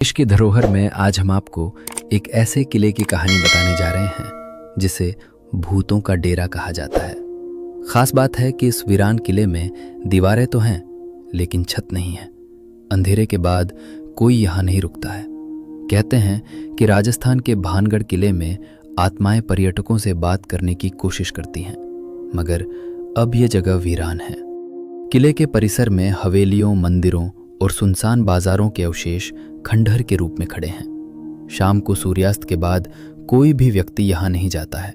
देश की धरोहर में आज हम आपको एक ऐसे किले की कहानी बताने जा रहे हैं जिसे भूतों का डेरा कहा जाता है। खास बात है कि इस वीरान किले में दीवारें तो हैं लेकिन छत नहीं है। अंधेरे के बाद कोई यहाँ नहीं रुकता है। कहते हैं कि राजस्थान के भानगढ़ किले में आत्माएं पर्यटकों से बात करने की कोशिश करती हैं, मगर अब यह जगह वीरान है। किले के परिसर में हवेलियों, मंदिरों और सुनसान बाजारों के अवशेष खंडहर के रूप में खड़े हैं। शाम को सूर्यास्त के बाद कोई भी व्यक्ति यहाँ नहीं जाता है।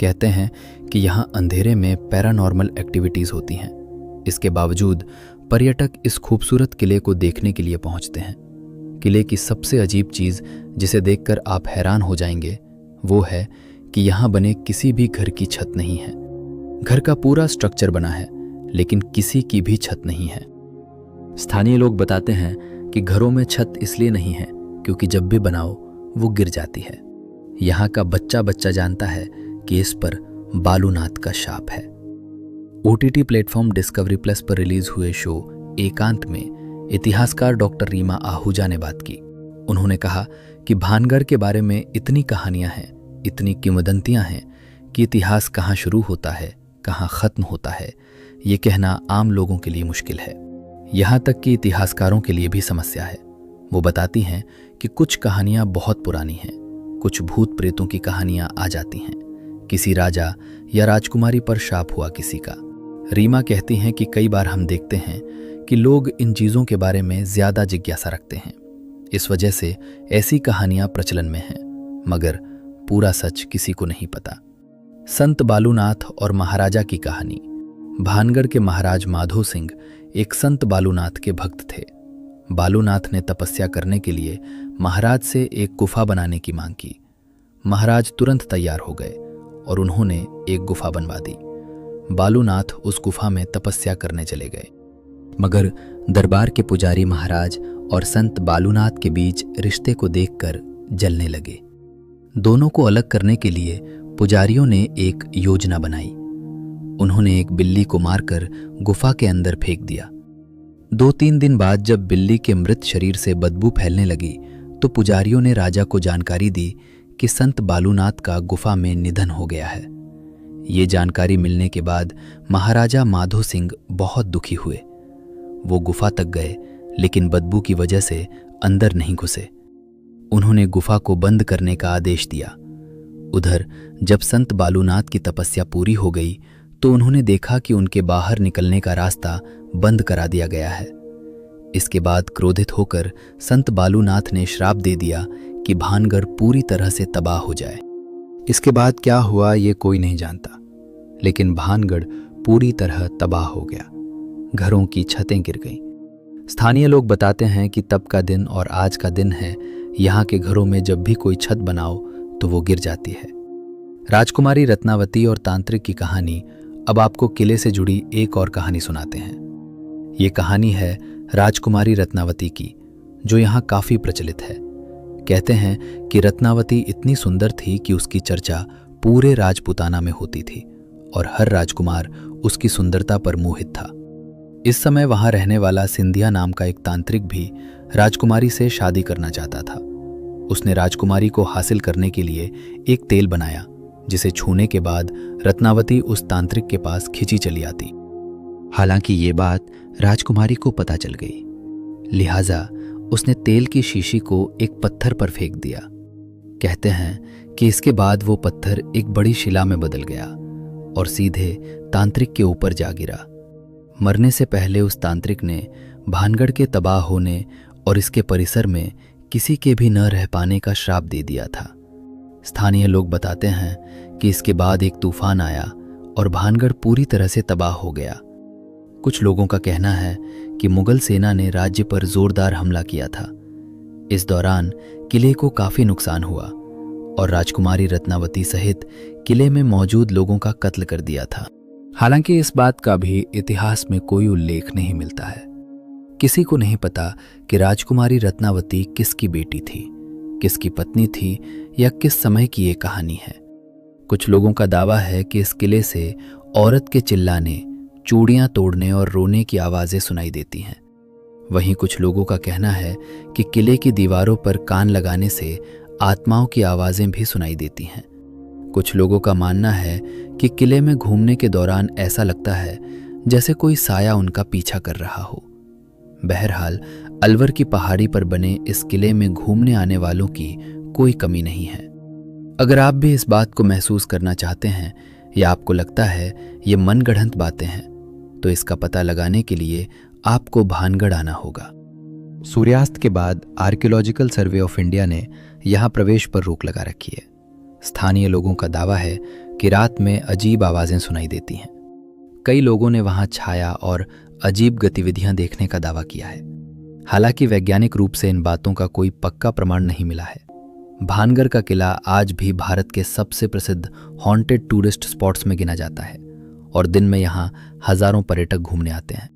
कहते हैं कि यहाँ अंधेरे में पैरानॉर्मल एक्टिविटीज होती हैं। इसके बावजूद पर्यटक इस खूबसूरत किले को देखने के लिए पहुंचते हैं। किले की सबसे अजीब चीज जिसे देखकर आप हैरान हो जाएंगे वो है कि यहाँ बने किसी भी घर की छत नहीं है। घर का पूरा स्ट्रक्चर बना है लेकिन किसी की भी छत नहीं है। स्थानीय लोग बताते हैं कि घरों में छत इसलिए नहीं है क्योंकि जब भी बनाओ वो गिर जाती है। यहाँ का बच्चा बच्चा जानता है कि इस पर बालूनाथ का शाप है। OTT प्लेटफॉर्म डिस्कवरी प्लस पर रिलीज हुए शो एकांत में इतिहासकार डॉक्टर रीमा आहूजा ने बात की। उन्होंने कहा कि भानगढ़ के बारे में इतनी कहानियां हैं, इतनी किंवदंतियां हैं कि इतिहास कहाँ शुरू होता है, कहाँ खत्म होता है, ये कहना आम लोगों के लिए मुश्किल है। यहाँ तक कि इतिहासकारों के लिए भी समस्या है। वो बताती हैं कि कुछ कहानियाँ बहुत पुरानी हैं, कुछ भूत प्रेतों की कहानियाँ आ जाती हैं, किसी राजा या राजकुमारी पर शाप हुआ किसी का। रीमा कहती हैं कि कई बार हम देखते हैं कि लोग इन चीज़ों के बारे में ज़्यादा जिज्ञासा रखते हैं। इस वजह से ऐसी कहानियाँ प्रचलन में हैं, मगर पूरा सच किसी को नहीं पता। संत बालूनाथ और महाराजा की कहानी। भानगढ़ के महाराज माधो सिंह एक संत बालूनाथ के भक्त थे। बालूनाथ ने तपस्या करने के लिए महाराज से एक गुफा बनाने की मांग की। महाराज तुरंत तैयार हो गए और उन्होंने एक गुफा बनवा दी। बालूनाथ उस गुफा में तपस्या करने चले गए, मगर दरबार के पुजारी महाराज और संत बालूनाथ के बीच रिश्ते को देखकर जलने लगे। दोनों को अलग करने के लिए पुजारियों ने एक योजना बनाई। उन्होंने एक बिल्ली को मारकर गुफा के अंदर फेंक दिया। 2-3 दिन बाद जब बिल्ली के मृत शरीर से बदबू फैलने लगी तो पुजारियों ने राजा को जानकारी दी कि संत बालूनाथ का गुफा में निधन हो गया है। ये जानकारी मिलने के बाद महाराजा माधो सिंह बहुत दुखी हुए। वो गुफा तक गए लेकिन बदबू की वजह से अंदर नहीं घुसे। उन्होंने गुफा को बंद करने का आदेश दिया। उधर जब संत बालूनाथ की तपस्या पूरी हो गई तो उन्होंने देखा कि उनके बाहर निकलने का रास्ता बंद करा दिया गया है। इसके बाद क्रोधित होकर संत बालूनाथ ने श्राप दे दिया कि भानगढ़ पूरी तरह से तबाह हो जाए। इसके बाद क्या हुआ ये कोई नहीं जानता, लेकिन भानगढ़ पूरी तरह तबाह हो गया। घरों की छतें गिर गईं। स्थानीय लोग बताते हैं कि तब का दिन और आज का दिन है। यहाँ के घरों में जब भी कोई छत बनाओ तो वो गिर जाती है। राजकुमारी रत्नावती और तांत्रिक की कहानी। अब आपको किले से जुड़ी एक और कहानी सुनाते हैं। ये कहानी है राजकुमारी रत्नावती की, जो यहाँ काफी प्रचलित है। कहते हैं कि रत्नावती इतनी सुंदर थी कि उसकी चर्चा पूरे राजपुताना में होती थी और हर राजकुमार उसकी सुंदरता पर मोहित था। इस समय वहां रहने वाला सिंधिया नाम का एक तांत्रिक भी राजकुमारी से शादी करना चाहता था। उसने राजकुमारी को हासिल करने के लिए एक तेल बनाया जिसे छूने के बाद रत्नावती उस तांत्रिक के पास खिंची चली आती। हालांकि ये बात राजकुमारी को पता चल गई, लिहाजा उसने तेल की शीशी को एक पत्थर पर फेंक दिया। कहते हैं कि इसके बाद वो पत्थर एक बड़ी शिला में बदल गया और सीधे तांत्रिक के ऊपर जा गिरा। मरने से पहले उस तांत्रिक ने भानगढ़ के तबाह होने और इसके परिसर में किसी के भी न रह पाने का श्राप दे दिया था। स्थानीय लोग बताते हैं कि इसके बाद एक तूफान आया और भानगढ़ पूरी तरह से तबाह हो गया। कुछ लोगों का कहना है कि मुगल सेना ने राज्य पर जोरदार हमला किया था। इस दौरान किले को काफी नुकसान हुआ और राजकुमारी रत्नावती सहित किले में मौजूद लोगों का कत्ल कर दिया था। हालांकि इस बात का भी इतिहास में कोई उल्लेख नहीं मिलता है। किसी को नहीं पता कि राजकुमारी रत्नावती किसकी बेटी थी, किसकी पत्नी थी या किस समय की ये कहानी है। कुछ लोगों का दावा है कि इस किले से औरत के चिल्लाने, चूड़ियां तोड़ने और रोने की आवाजें सुनाई देती हैं। वहीं कुछ लोगों का कहना है कि किले की दीवारों पर कान लगाने से आत्माओं की आवाज़ें भी सुनाई देती हैं। कुछ लोगों का मानना है कि किले में घूमने के दौरान ऐसा लगता है जैसे कोई साया उनका पीछा कर रहा हो। बहरहाल, अलवर की पहाड़ी पर बने इस किले में घूमने आने वालों की कोई कमी नहीं है। अगर आप भी इस बात को महसूस करना चाहते हैं या आपको लगता है ये मनगढ़ंत बातें हैं, तो इसका पता लगाने के लिए आपको भानगढ़ आना होगा। सूर्यास्त के बाद आर्कियोलॉजिकल सर्वे ऑफ इंडिया ने यहाँ प्रवेश पर रोक लगा रखी है। स्थानीय लोगों का दावा है कि रात में अजीब आवाज़ें सुनाई देती हैं। कई लोगों ने वहाँ छाया और अजीब गतिविधियां देखने का दावा किया है। हालांकि वैज्ञानिक रूप से इन बातों का कोई पक्का प्रमाण नहीं मिला है। भानगढ़ का किला आज भी भारत के सबसे प्रसिद्ध हॉन्टेड टूरिस्ट स्पॉट्स में गिना जाता है और दिन में यहाँ हजारों पर्यटक घूमने आते हैं।